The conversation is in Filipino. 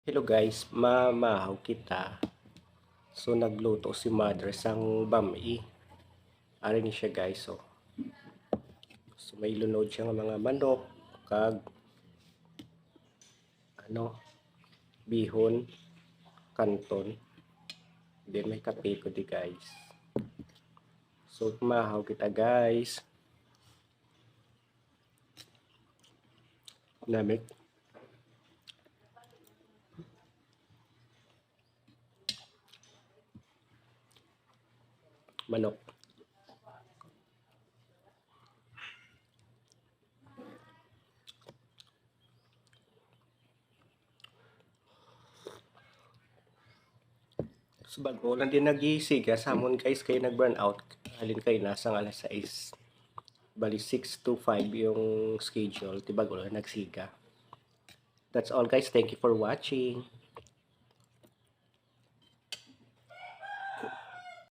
Hello guys, mamahaw kita. So nagluto si mother sang bami. Ari ni siya guys, so. So may lunod siya nga mga manok, kag bihon, kanton. Then may kape ko di guys. So mahaw kita guys. Namit. Manok. So bago lang din nagisiga samon guys kay nag-burn out. Halin kay nasang alas 6. Bali 6 to 5 yung schedule. Di bago lang nagsiga. That's all guys. Thank you for watching.